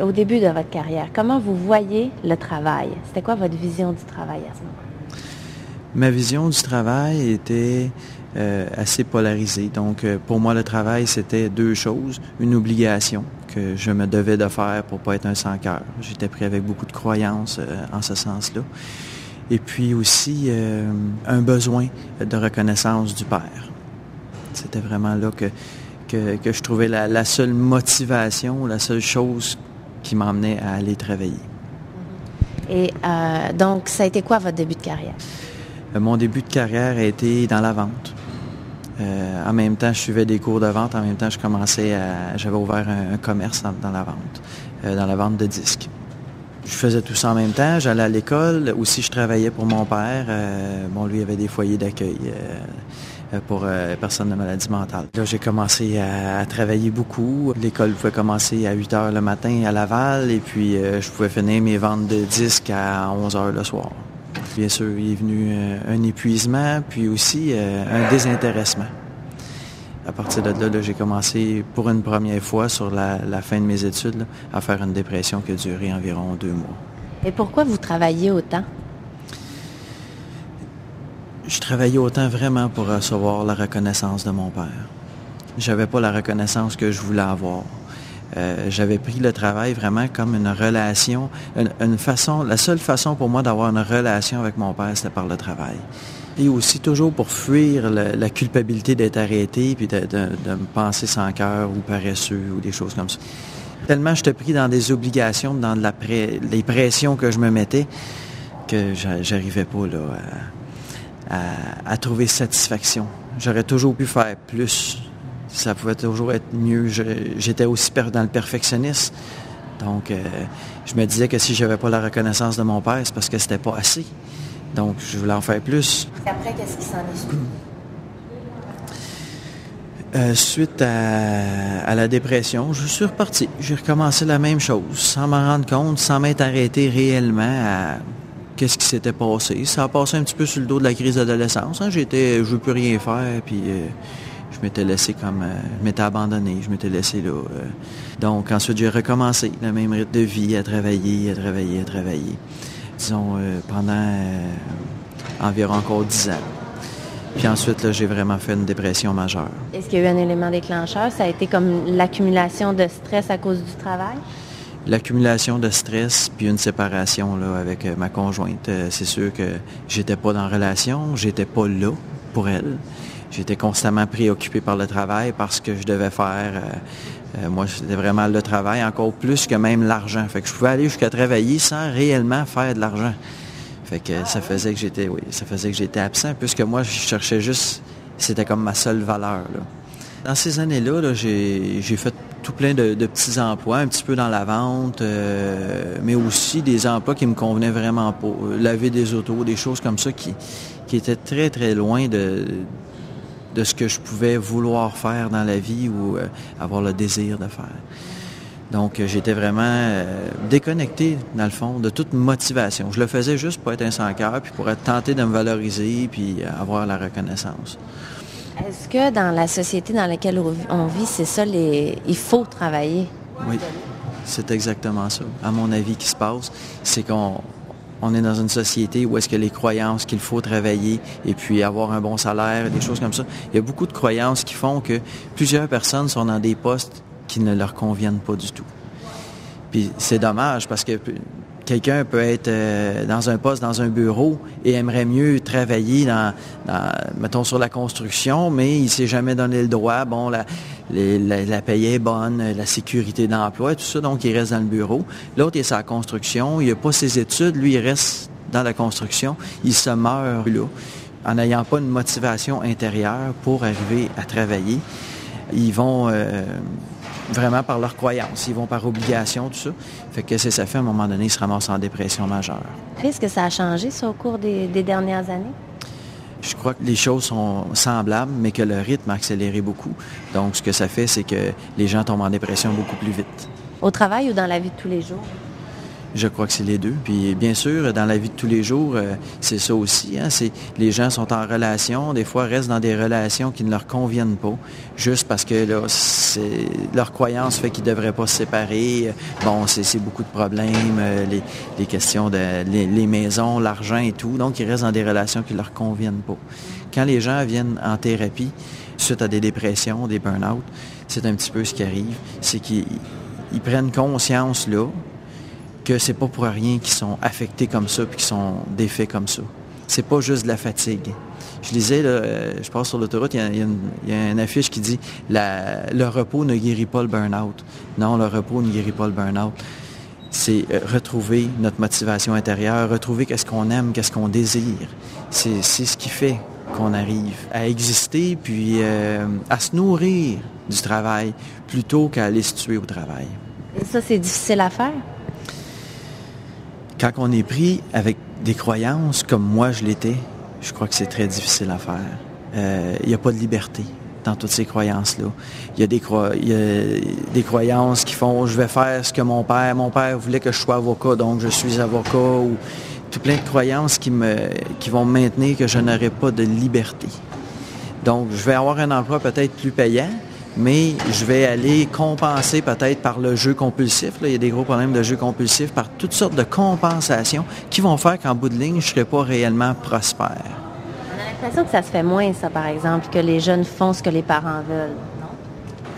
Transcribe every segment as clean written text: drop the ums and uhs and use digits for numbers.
Au début de votre carrière, comment vous voyez le travail? C'était quoi votre vision du travail à ce moment-là? Ma vision du travail était assez polarisée. Donc, pour moi, le travail, c'était deux choses. Une obligation que je me devais de faire pour ne pas être un sans-cœur. J'étais pris avec beaucoup de croyances en ce sens-là. Et puis aussi, un besoin de reconnaissance du père. C'était vraiment là que je trouvais la seule motivation, la seule chose qui m'emmenait à aller travailler. Et donc, ça a été quoi votre début de carrière? Mon début de carrière a été dans la vente. En même temps, je suivais des cours de vente. En même temps, j'avais ouvert un commerce dans la vente de disques. Je faisais tout ça en même temps. J'allais à l'école. Aussi, je travaillais pour mon père. Lui, il avait des foyers d'accueil pour personnes de maladie mentale. Là, j'ai commencé à travailler beaucoup. L'école pouvait commencer à 8 heures le matin à Laval. Et puis, je pouvais finir mes ventes de disques à 11 heures le soir. Bien sûr, il est venu un épuisement, puis aussi un désintéressement. À partir de là, j'ai commencé pour une première fois sur la fin de mes études à faire une dépression qui a duré environ 2 mois. Et pourquoi vous travailliez autant? Je travaillais autant vraiment pour recevoir la reconnaissance de mon père. J'avais pas la reconnaissance que je voulais avoir. J'avais pris le travail vraiment comme une relation, une façon, la seule façon pour moi d'avoir une relation avec mon père, c'était par le travail. Et aussi toujours pour fuir la culpabilité d'être arrêté puis de me penser sans cœur ou paresseux ou des choses comme ça. Tellement j'étais pris dans des obligations, dans les pressions que je me mettais, que j'arrivais pas là, à trouver satisfaction. J'aurais toujours pu faire plus. Ça pouvait toujours être mieux. J'étais aussi dans le perfectionnisme. Donc, je me disais que si je n'avais pas la reconnaissance de mon père, c'est parce que c'était pas assez. Donc, je voulais en faire plus. Après, qu'est-ce qui s'en est suivi? Suite à la dépression, je suis reparti. J'ai recommencé la même chose, sans m'en rendre compte, sans m'être arrêté réellement à qu'est-ce qui s'était passé. Ça a passé un petit peu sur le dos de la crise d'adolescence. Je ne veux plus rien faire, puis... je m'étais laissé je m'étais abandonné, je m'étais laissé là. Donc ensuite, j'ai recommencé le même rythme de vie, à travailler. Disons, pendant environ encore 10 ans. Puis ensuite, là, j'ai vraiment fait une dépression majeure. Est-ce qu'il y a eu un élément déclencheur? Ça a été comme l'accumulation de stress à cause du travail? L'accumulation de stress, puis une séparation là, avec ma conjointe. C'est sûr que j'étais pas dans la relation, j'étais pas là pour elle. J'étais constamment préoccupé par le travail, par ce que je devais faire. Moi, c'était vraiment le travail, encore plus que même l'argent. Fait que je pouvais aller jusqu'à travailler sans réellement faire de l'argent. Fait que ça faisait que j'étais absent, puisque moi, je cherchais juste, c'était comme ma seule valeur, là. Dans ces années-là, là, j'ai fait tout plein de petits emplois, un petit peu dans la vente, mais aussi des emplois qui me convenaient vraiment pas. Laver des autos, des choses comme ça qui étaient très, très loin de ce que je pouvais vouloir faire dans la vie ou avoir le désir de faire. Donc, j'étais vraiment déconnecté, dans le fond, de toute motivation. Je le faisais juste pour être un sans-cœur, puis pour tenter de me valoriser, puis avoir la reconnaissance. Est-ce que dans la société dans laquelle on vit, c'est ça, il faut travailler? Oui, c'est exactement ça. À mon avis, qui se passe, c'est qu'on est dans une société où est-ce que les croyances qu'il faut travailler et puis avoir un bon salaire, des choses comme ça. Il y a beaucoup de croyances qui font que plusieurs personnes sont dans des postes qui ne leur conviennent pas du tout. Puis c'est dommage parce que quelqu'un peut être dans un poste, dans un bureau et aimerait mieux travailler mettons, sur la construction, mais il ne s'est jamais donné le droit. Bon, la paye est bonne, la sécurité d'emploi, tout ça, donc il reste dans le bureau. L'autre, il est sur la construction, il n'a pas ses études, lui, il reste dans la construction, il se meurt là, en n'ayant pas une motivation intérieure pour arriver à travailler. Ils vont vraiment par leurs croyances, ils vont par obligation, tout ça. Fait que ça fait à un moment donné, ils se ramassent en dépression majeure. Est-ce que ça a changé, ça, au cours des dernières années? Je crois que les choses sont semblables, mais que le rythme a accéléré beaucoup. Donc, ce que ça fait, c'est que les gens tombent en dépression beaucoup plus vite. Au travail ou dans la vie de tous les jours? Je crois que c'est les deux. Puis bien sûr, dans la vie de tous les jours, c'est ça aussi. Hein? Les gens sont en relation, des fois restent dans des relations qui ne leur conviennent pas, juste parce que là, leur croyance fait qu'ils ne devraient pas se séparer. Bon, c'est beaucoup de problèmes, les questions les maisons, l'argent et tout. Donc, ils restent dans des relations qui ne leur conviennent pas. Quand les gens viennent en thérapie, suite à des dépressions, des burn-out, c'est un petit peu ce qui arrive. C'est qu'ils prennent conscience, là, que c'est pas pour rien qu'ils sont affectés comme ça puis qu'ils sont défaits comme ça. C'est pas juste de la fatigue. Je lisais, là, je passe sur l'autoroute, il y a une affiche qui dit « Le repos ne guérit pas le burn-out ». Non, le repos ne guérit pas le burn-out. C'est retrouver notre motivation intérieure, retrouver qu'est-ce qu'on aime, qu'est-ce qu'on désire. C'est ce qui fait qu'on arrive à exister puis à se nourrir du travail plutôt qu'à aller se tuer au travail. Et ça, c'est difficile à faire? Quand on est pris avec des croyances comme moi je l'étais, je crois que c'est très difficile à faire. Il n'y a pas de liberté dans toutes ces croyances-là. Il y a des croyances qui font « je vais faire ce que mon père voulait que je sois avocat, donc je suis avocat » ou tout plein de croyances qui vont me maintenir que je n'aurai pas de liberté. Donc, je vais avoir un emploi peut-être plus payant, mais je vais aller compenser peut-être par le jeu compulsif. Là, il y a des gros problèmes de jeu compulsif, par toutes sortes de compensations qui vont faire qu'en bout de ligne, je ne serai pas réellement prospère. On a l'impression que ça se fait moins, ça, par exemple, que les jeunes font ce que les parents veulent, non?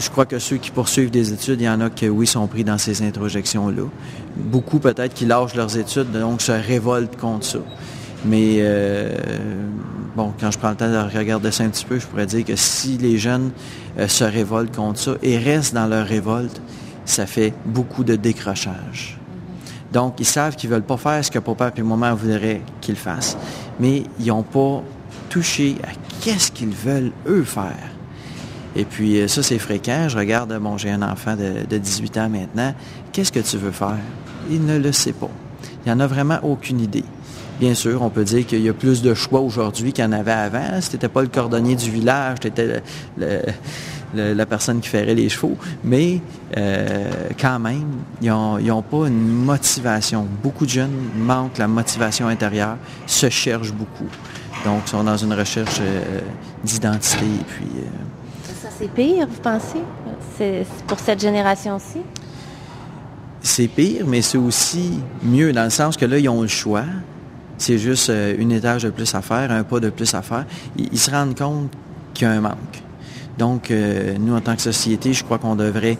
Je crois que ceux qui poursuivent des études, il y en a qui, oui, sont pris dans ces introjections-là. Beaucoup, peut-être, qui lâchent leurs études, donc se révoltent contre ça. Mais, bon, quand je prends le temps de regarder ça un petit peu, je pourrais dire que si les jeunes se révoltent contre ça et restent dans leur révolte, ça fait beaucoup de décrochage. Donc, ils savent qu'ils ne veulent pas faire ce que papa et maman voudraient qu'ils fassent, mais ils n'ont pas touché à qu'est-ce qu'ils veulent, eux, faire. Et puis, ça, c'est fréquent. Je regarde, bon, j'ai un enfant de 18 ans maintenant. Qu'est-ce que tu veux faire? Il ne le sait pas. Il n'en a vraiment aucune idée. Bien sûr, on peut dire qu'il y a plus de choix aujourd'hui qu'il y en avait avant. Si tu n'étais pas le cordonnier du village, tu étais la personne qui ferait les chevaux. Mais quand même, ils n'ont pas une motivation. Beaucoup de jeunes manquent la motivation intérieure, se cherchent beaucoup. Donc, ils sont dans une recherche d'identité. Et puis, ça, c'est pire, vous pensez? C'est pour cette génération-ci? C'est pire, mais c'est aussi mieux, dans le sens que là, ils ont le choix. C'est juste une étage de plus à faire, un pas de plus à faire. Ils se rendent compte qu'il y a un manque. Donc, nous, en tant que société, je crois qu'on devrait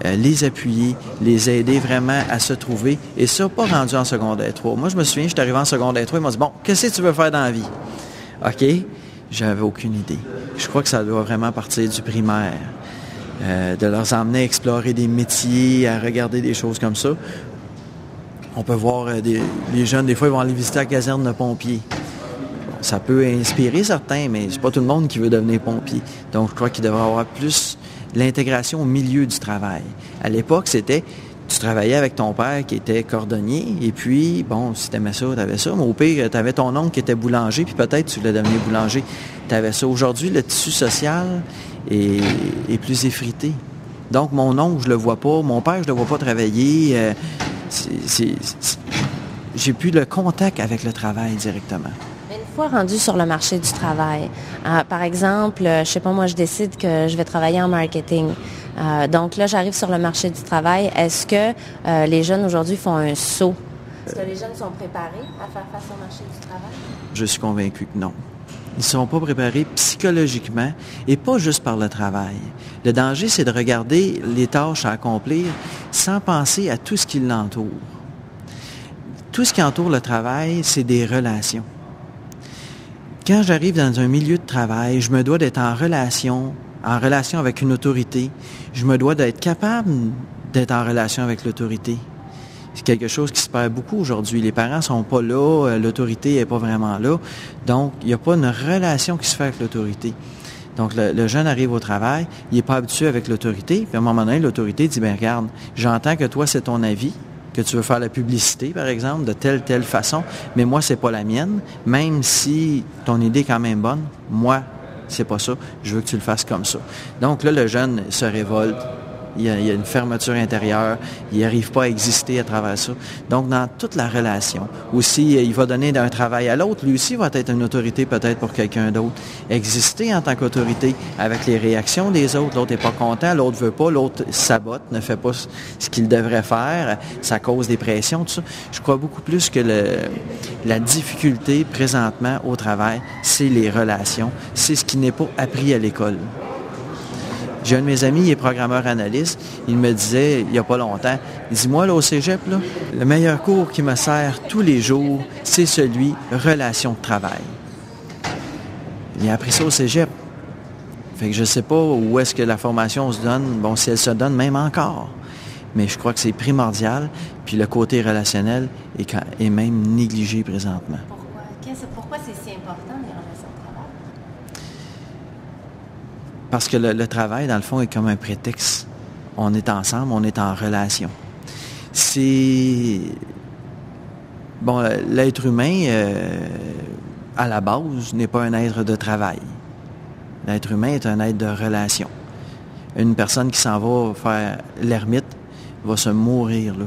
les appuyer, les aider vraiment à se trouver. Et ça, pas rendu en secondaire 3. Moi, je me souviens, je suis arrivé en secondaire 3, ils m'ont dit « Bon, qu'est-ce que tu veux faire dans la vie? » OK? J'avais aucune idée. Je crois que ça doit vraiment partir du primaire. De leur emmener à explorer des métiers, à regarder des choses comme ça. On peut voir les jeunes, des fois, ils vont aller visiter la caserne de pompiers. Bon, ça peut inspirer certains, mais c'est pas tout le monde qui veut devenir pompier. Donc, je crois qu'il devrait y avoir plus l'intégration au milieu du travail. À l'époque, c'était, tu travaillais avec ton père qui était cordonnier, et puis, bon, si tu aimais ça, tu avais ça. Mais au pire, tu avais ton oncle qui était boulanger, puis peut-être tu voulais devenir boulanger. Tu avais ça. Aujourd'hui, le tissu social est plus effrité. Donc, mon oncle, je le vois pas. Mon père, je le vois pas travailler. J'ai plus le contact avec le travail directement. Mais une fois rendu sur le marché du travail, par exemple, je sais pas, moi, je décide que je vais travailler en marketing. Donc là, j'arrive sur le marché du travail. Est-ce que les jeunes aujourd'hui font un saut? Est-ce que les jeunes sont préparés à faire face au marché du travail? Je suis convaincu que non. Ils ne sont pas préparés psychologiquement et pas juste par le travail. Le danger, c'est de regarder les tâches à accomplir sans penser à tout ce qui l'entoure. Tout ce qui entoure le travail, c'est des relations. Quand j'arrive dans un milieu de travail, je me dois d'être en relation avec une autorité. Je me dois d'être capable d'être en relation avec l'autorité. C'est quelque chose qui se perd beaucoup aujourd'hui. Les parents ne sont pas là, l'autorité n'est pas vraiment là. Donc, il n'y a pas une relation qui se fait avec l'autorité. Donc, le jeune arrive au travail, il n'est pas habitué avec l'autorité. Puis à un moment donné, l'autorité dit, bien regarde, j'entends que toi, c'est ton avis, que tu veux faire la publicité, par exemple, de telle façon, mais moi, c'est pas la mienne. Même si ton idée est quand même bonne, moi, c'est pas ça. Je veux que tu le fasses comme ça. Donc là, le jeune se révolte il y a une fermeture intérieure, il n'arrive pas à exister à travers ça. Donc, dans toute la relation, aussi, il va donner d'un travail à l'autre, lui aussi va être une autorité peut-être pour quelqu'un d'autre. Exister en tant qu'autorité avec les réactions des autres, l'autre n'est pas content, l'autre veut pas, l'autre sabote, ne fait pas ce qu'il devrait faire, ça cause des pressions, tout ça. Je crois beaucoup plus que la difficulté présentement au travail, c'est les relations, c'est ce qui n'est pas appris à l'école. J'ai un de mes amis, il est programmeur analyste, il me disait, il n'y a pas longtemps, il dit, moi, là, au cégep, là, le meilleur cours qui me sert tous les jours, c'est celui relations de travail. Il a appris ça au cégep. Fait que je ne sais pas où est-ce que la formation se donne, bon, si elle se donne même encore. Mais je crois que c'est primordial, puis le côté relationnel est même négligé présentement. Pourquoi c'est si important, les relations de travail? Parce que le travail, dans le fond, est comme un prétexte. On est ensemble, on est en relation. C'est... Bon, l'être humain, à la base, n'est pas un être de travail. L'être humain est un être de relation. Une personne qui s'en va faire l'ermite va se mourir, là.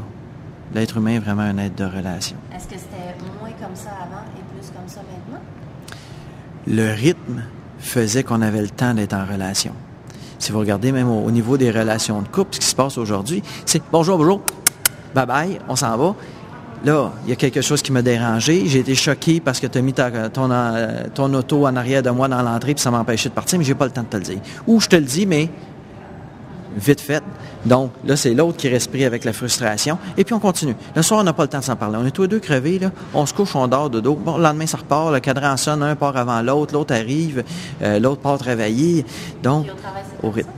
L'être humain est vraiment un être de relation. Est-ce que c'était moins comme ça avant et plus comme ça maintenant? Le rythme faisait qu'on avait le temps d'être en relation. Si vous regardez même au niveau des relations de couple, ce qui se passe aujourd'hui, c'est « bonjour, bonjour, bye-bye, on s'en va ». Là, il y a quelque chose qui m'a dérangé. J'ai été choqué parce que tu as mis ton auto en arrière de moi dans l'entrée puis ça m'empêchait de partir, mais j'ai pas le temps de te le dire. Ou je te le dis, mais vite fait. Donc, là, c'est l'autre qui reste pris avec la frustration. Et puis, on continue. Le soir, on n'a pas le temps de s'en parler. On est tous les deux crevés, là. On se couche, on dort de dos. Bon, le lendemain, ça repart. Le cadran sonne. Un part avant l'autre arrive. L'autre part travailler. Donc, au rythme.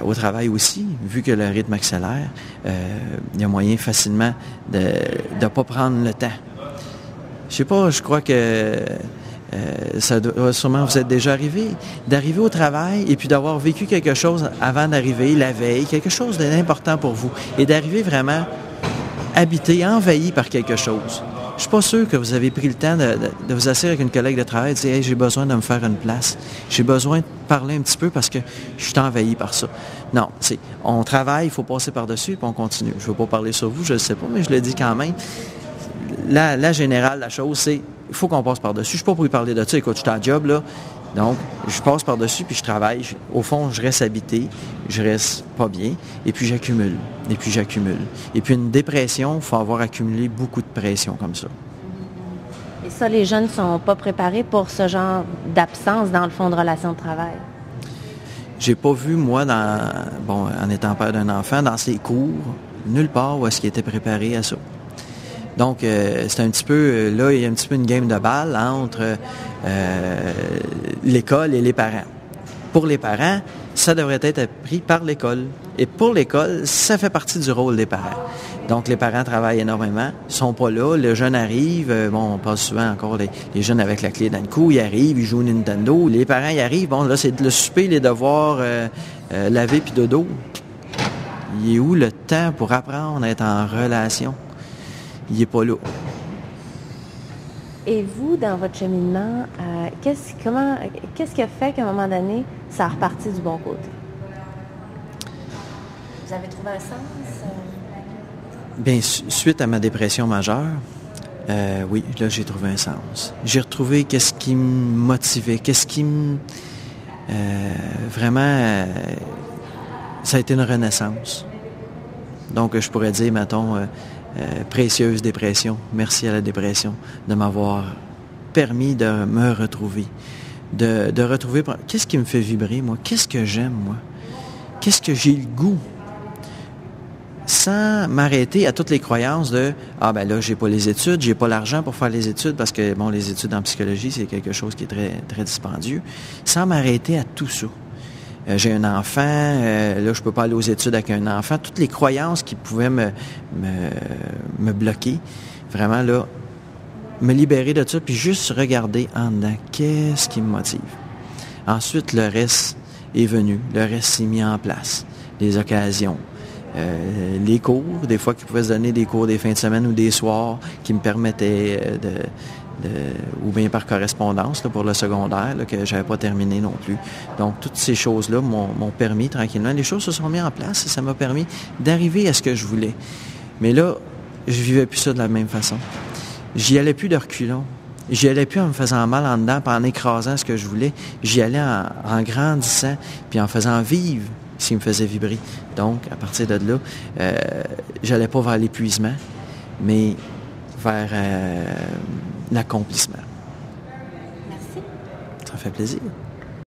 Au travail aussi, vu que le rythme accélère, il y a moyen facilement de ne pas prendre le temps. Je sais pas, je crois que ça doit sûrement vous êtes déjà arrivé, d'arriver au travail et puis d'avoir vécu quelque chose avant d'arriver, la veille, quelque chose d'important pour vous, et d'arriver vraiment habité, envahi par quelque chose. Je suis pas sûr que vous avez pris le temps de vous asseoir avec une collègue de travail et de dire « Hey, j'ai besoin de me faire une place. J'ai besoin de parler un petit peu parce que je suis envahi par ça. » Non, on travaille, il faut passer par-dessus et puis on continue. Je ne veux pas parler sur vous, je ne sais pas, mais je le dis quand même. La générale, la chose, c'est il faut qu'on passe par-dessus. Je ne suis pas pour lui parler de ça. Écoute, je suis en job, là. Donc, je passe par-dessus, puis je travaille. Au fond, je reste habité, je reste pas bien, et puis j'accumule, et puis j'accumule. Et puis une dépression, il faut avoir accumulé beaucoup de pression comme ça. Et ça, les jeunes ne sont pas préparés pour ce genre d'absence dans le fond de relation de travail? J'ai pas vu, moi, en étant père d'un enfant, dans ses cours, nulle part où est-ce qu'il était préparé à ça. Donc, c'est un petit peu, là, il y a un petit peu une game de balle entre l'école et les parents. Pour les parents, ça devrait être appris par l'école. Et pour l'école, ça fait partie du rôle des parents. Donc, les parents travaillent énormément, ils sont pas là, le jeune arrive, on passe souvent encore les jeunes avec la clé dans le cou, ils arrivent, ils jouent au Nintendo, les parents y arrivent, bon, là, c'est le souper, les devoirs, laver puis dodo. Il est où le temps pour apprendre à être en relation? Il n'est pas là. Et vous, dans votre cheminement, qu'est-ce qui a fait qu'à un moment donné, ça a reparti du bon côté? Vous avez trouvé un sens? Bien, suite à ma dépression majeure, oui, là, j'ai trouvé un sens. J'ai retrouvé qu'est-ce qui me motivait, qu'est-ce qui me... vraiment, ça a été une renaissance. Donc, je pourrais dire, mettons... précieuse dépression. Merci à la dépression de m'avoir permis de me retrouver. De retrouver... Qu'est-ce qui me fait vibrer, moi? Qu'est-ce que j'aime, moi? Qu'est-ce que j'ai le goût? Sans m'arrêter à toutes les croyances de « Ah, ben là, j'ai pas les études, j'ai pas l'argent pour faire les études, parce que, bon, les études en psychologie, c'est quelque chose qui est très, très dispendieux. » Sans m'arrêter à tout ça. J'ai un enfant, là, je peux pas aller aux études avec un enfant. Toutes les croyances qui pouvaient me bloquer, vraiment, là, me libérer de ça, puis juste regarder en dedans, qu'est-ce qui me motive. Ensuite, le reste est venu, le reste s'est mis en place. Les occasions, les cours, des fois qu'ils pouvaient se donner des cours des fins de semaine ou des soirs qui me permettaient ou bien par correspondance là, pour le secondaire, là, que je n'avais pas terminé non plus. Donc, toutes ces choses-là m'ont permis tranquillement. Les choses se sont mises en place et ça m'a permis d'arriver à ce que je voulais. Mais là, je vivais plus ça de la même façon. J'y allais plus de reculons. J'y allais plus en me faisant mal en dedans, puis en écrasant ce que je voulais. J'y allais en grandissant, puis en faisant vivre ce qui me faisait vibrer. Donc, à partir de là, j'allais pas vers l'épuisement, mais vers l'accomplissement. Merci. Ça fait plaisir.